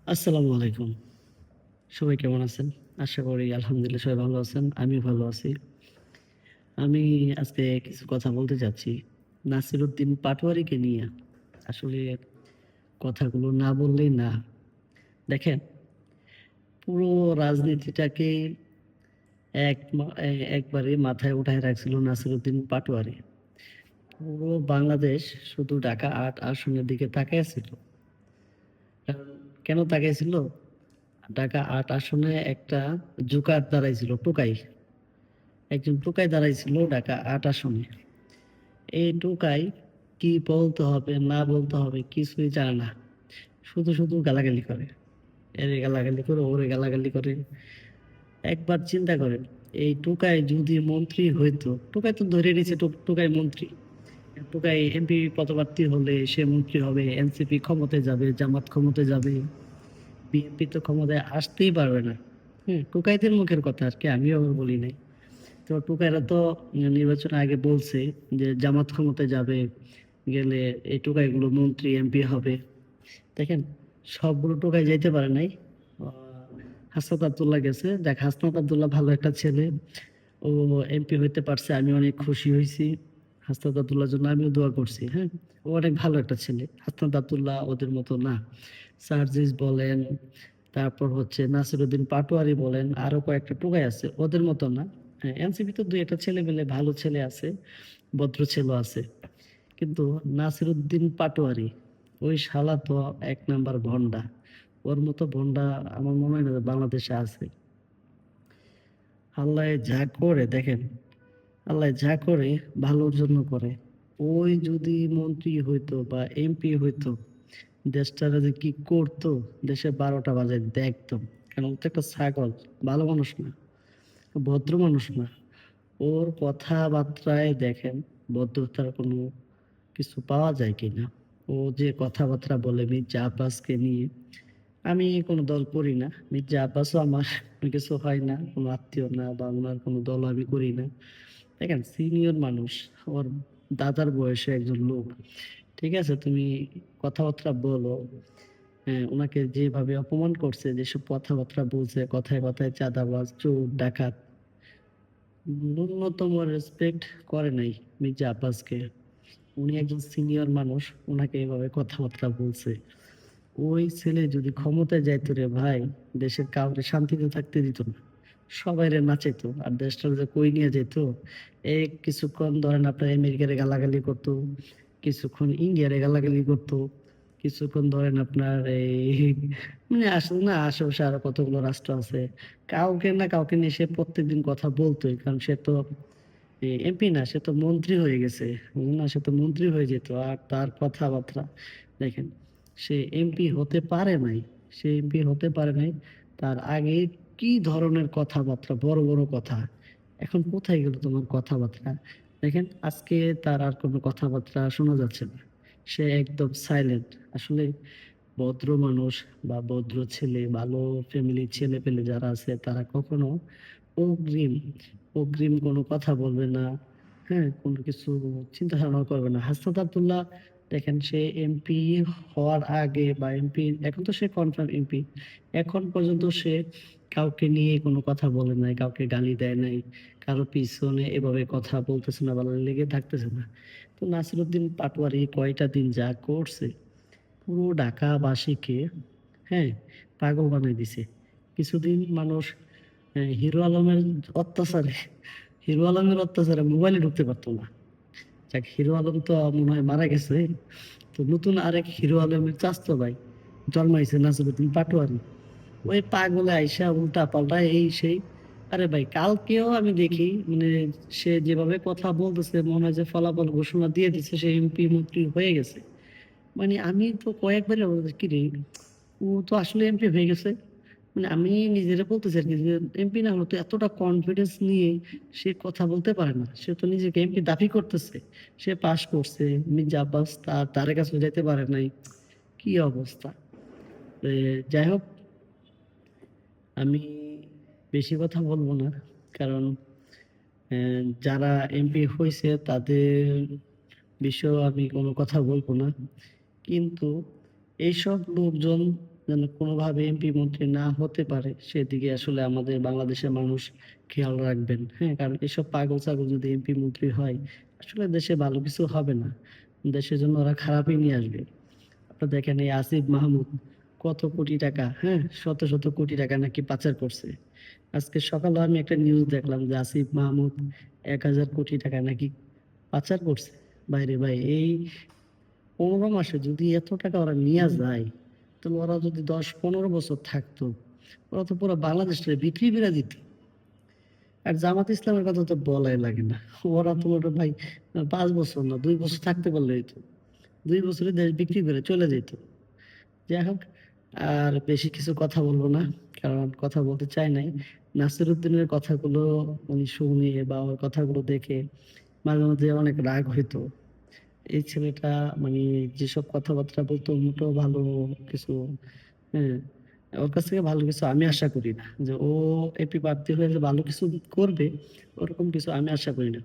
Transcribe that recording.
আসসালামু আলাইকুম। সবাই কেমন আছেন? আশা করি আলহামদুলিল্লাহ সবাই ভালো আছেন। আমিও ভালো আছি। আমি আজকে কিছু কথা বলতে চাচ্ছি। নাসিরুদ্দিন পাটোয়ারিকে নিয়ে। আসলে কথাগুলো না বললেই না। দেখেন, পুরো রাজনীতিটাকে এক মা এ একবারে মাথায় উঠায় রাখছিল নাসিরুদ্দিন পাটোয়ারি। পুরো বাংলাদেশ শুধু ঢাকা ৮ আসনের দিকে তাকায় ছিল। কারণ কেন তাকায় ছিল? ঢাকা ৮ আসনে একটা জোকার দাঁড়াইছিল, টোকাই। একজন টোকাই দাঁড়াইছিল ঢাকা ৮ আসনে। এই টোকাই কি বলতে হবে না বলতে হবে কিছুই জানে না। শুধু গালাগালি করে। এরে গালাগালি করে, ওরে গালাগালি করে। একবার চিন্তা করেন, এই টোকাই যদি মন্ত্রী হইতো, টোকাই তো ধরে নিছে টোকাই মন্ত্রী। টোকাই এমপি পদপ্রার্থী হলে সে মন্ত্রী হবে, এনসিপি ক্ষমতায় যাবে, জামাত ক্ষমতায় যাবে, বিএনপি তো ক্ষমতায় আসতেই পারবে না। টোকাইদের মুখের কথা আরকি, আমিও আবার বলি নাই। তো টোকাইরা তো নির্বাচনের আগে বলছে যে জামাত ক্ষমতায় যাবে, গেলে এই টোকাইগুলো মন্ত্রী এমপি হবে। দেখেন, সবগুলো টোকাই যাইতে পারে নাই। হাসনাত আব্দুল্লাহ গেছে। দেখ, হাসনাত আব্দুল্লাহ ভালো একটা ছেলে। ও এমপি হইতে পারছে, আমি অনেক খুশি হইছি। হাসনাত আব্দুল্লাহর জন্য আমিও দোয়া করছি। হ্যাঁ, ও অনেক ভালো একটা ছেলে। হাসনাত আব্দুল্লাহ ওদের মতো না। সার্জিস বলেন, তারপর হচ্ছে নাসিরুদ্দিন পাটোয়ারি বলেন, আরো কয়েকটা টোকাই আছে, ওদের মতো না। হ্যাঁ, এনসিপি তো দুই একটা ছেলে পেলে ভালো ছেলে আছে, ভদ্র ছেলে আছে। কিন্তু নাসিরুদ্দিন পাটোয়ারি, ওই শালা তো এক নাম্বার ভন্ডা। ওর মতো ভন্ডা আমার মনে হয় না যে বাংলাদেশে আছে। আল্লাহ যা করে দেখেন, আল্লাহ যা করে ভালোর জন্য করে। ওই যদি মন্ত্রী হইতো বা এমপি হইতো, দেশটারে যে কি করতো, দেশে ১২টা বাজায় দিত একদম। কারণ ও তো একটা ছাগল, ভালো মানুষ না, ভদ্র মানুষ না। ওর কথাবার্তায় দেখেন ভদ্রতার কোনো কিছু পাওয়া যায় কিনা। ও যে কথাবার্তা বলে মির্জা আব্বাসকে নিয়ে, আমি কোনো দল করি না। মির্জা আব্বাসও আমার কোনো কিছু হয় না, কোনো আত্মীয় না, বা ওনার কোনো দল আমি করি না। দেখেন, সিনিয়র মানুষ, ওর দাদার বয়সে একজন লোক। ঠিক আছে, তুমি কথাবার্তা বলো। হ্যাঁ, ওনাকে যেভাবে অপমান করছে, যেসব কথাবার্তা বলছে, কথায় কথায় চাঁদাবাজ, চোর, ডাকাত, ন্যূনতম রেসপেক্ট করে নাই মির্জা আব্বাসকে। উনি একজন সিনিয়র মানুষ, উনাকে এভাবে কথাবার্তা বলছে। ওই ছেলে যদি ক্ষমতায় যাইতো রে ভাই, দেশের কাউকে শান্তিতে থাকতে দিত না, সবাইরে নাচাইতো, আর দেশটা যে কই নিয়ে যেত। এই কিছুক্ষণ ধরেন আপনার আমেরিকারে গালাগালি করতো, কিছুক্ষণ ইন্ডিয়ারে গালাগালি করতো, কিছুক্ষণ ধরেন আপনার এই মানে আসলে না, আশেপাশে আরো কতগুলো রাষ্ট্র আছে, কাউকে না কাউকে নিয়ে সে প্রত্যেকদিন কথা বলতোই। কারণ সে তো এমপি না, সে তো মন্ত্রী হয়ে গেছে। না, সে তো মন্ত্রী হয়ে যেত। আর তার কথাবার্তা দেখেন, সে এমপি হতে পারে নাই। সে এমপি হতে পারে নাই। তার আগে কি ধরনের কথাবার্তা, বড় বড় কথা। এখন কোথায় গেল তোমার কথাবার্তা? দেখেন, আজকে তার আর কোনো কথাবার্তা শোনা যাচ্ছে না। সে একদম সাইলেন্ট। আসলে ভদ্র মানুষ বা ভদ্র ছেলে, ভালো ফ্যামিলির ছেলে পেলে যারা আছে, তারা কখনো অগ্রিম অগ্রিম কোনো কথা বলবে না। হ্যাঁ, কোনো কিছু চিন্তা ভাবনা করবে না। হাসনাত আব্দুল্লাহ, দেখেন, সে এমপি হওয়ার আগে বা এমপি, এখন তো সে কনফার্ম এমপি। এখন পর্যন্ত সে কাউকে নিয়ে কোনো কথা বলে নাই, কাউকে গালি দেয় নাই, কারো পিছনে এভাবে কথা বলতেছে না বা লেগে থাকতেছে না। তো নাসিরুদ্দিন পাটোয়ারি কয়টা দিন যা করছে, পুরো ঢাকাবাসীকে, হ্যাঁ, পাগল বানায় দিছে। কিছুদিন মানুষ হিরো আলমের অত্যাচারে হিরো আলমের অত্যাচারে মোবাইলে ঢুকতে পারতো না। যাক, হিরো আলম তো মনে হয় মারা গেছে। তো নতুন আরেক হিরো আলমের চাচাতো ভাই জন্মাইছে, নাসিরুদ্দিন পাটোয়ারি। ওই পাগলে আইসা উল্টা পাল্টা এই সেই। আরে ভাই, কালকেও আমি দেখি, মানে সে যেভাবে কথা বলতেছে, মনে হয় যে ফলাফল ঘোষণা দিয়ে দিচ্ছে, সে এমপি মন্ত্রী হয়ে গেছে। মানে আমি তো কয়েকবারই বলতেছি, কি রে, ও তো আসলে এমপি হয়ে গেছে। মানে আমি নিজেরে বলতেছি আরকি যে এমপি না হলে তো এতটা কনফিডেন্স নিয়ে সে কথা বলতে পারে না। সে তো নিজেকে এমপি দাবি করতেছে। সে পাস করছে। মির্জা আব্বাস তার ধারে কাছেও যাইতে পারে নাই। কি অবস্থা! এ যাই হোক, আমি বেশি কথা বলব না। কারণ যারা এমপি হইছে তাদের বিষয়েও আমি কোন কথা বলব না। কিন্তু এইসব লোকজন যেন কোনোভাবে এমপি মন্ত্রী না হতে পারে সেদিকে আসলে আমাদের বাংলাদেশের মানুষ খেয়াল রাখবেন। হ্যাঁ? কারণ এসব পাগল-ছাগল যদি এমপি মন্ত্রী হয়, আসলে দেশে ভালো কিছু হবে না। দেশের জন্য ওরা খারাপই নিয়ে আসবে। আপনারা দেখেন এই আসিফ মাহমুদ কত কোটি টাকা, হ্যাঁ? শত, শত কোটি টাকা নাকি পাচার করছে। আজকে সকালেও আমি একটা নিউজ দেখলাম যে আসিফ মাহমুদ ১,০০০ কোটি টাকা নাকি পাচার করছে। ভাইরে ভাই, এই ১৫ মাসে যদি এত টাকা ওরা নিয়া যায়, তাহলে ওরা যদি ১০-১৫ বছর থাকতো, ওরা তো পুরা বাংলাদেশটারে বিক্রি করে দিত। আর জামাত ইসলামের কথা তো বলাই লাগে না। ওরা তো ওটা ভাই ৫ বছর না ২ বছর থাকতে পারলেই হইতো। ২ বছরে দেশ বিক্রি করে চলে যেত। যাই হোক, আর বেশি কিছু কথা বলব না। কারণ কথা বলতে চাই নাই। নাসিরউদ্দিনের কথাগুলো শুনে বা ওর কথাগুলো দেখে মাঝে, মাঝে অনেক রাগ হইতো। এই ছেলেটা মানে যেসব কথাবার্তা বলতো মোটেও ভালো কিছু, হ্যাঁ? ওর কাছ থেকে ভালো কিছু আমি আশা করি না। যে ও এমপি প্রার্থী হয়ে যে ভালো কিছু করবে, ওরকম কিছু আমি আশা করি না।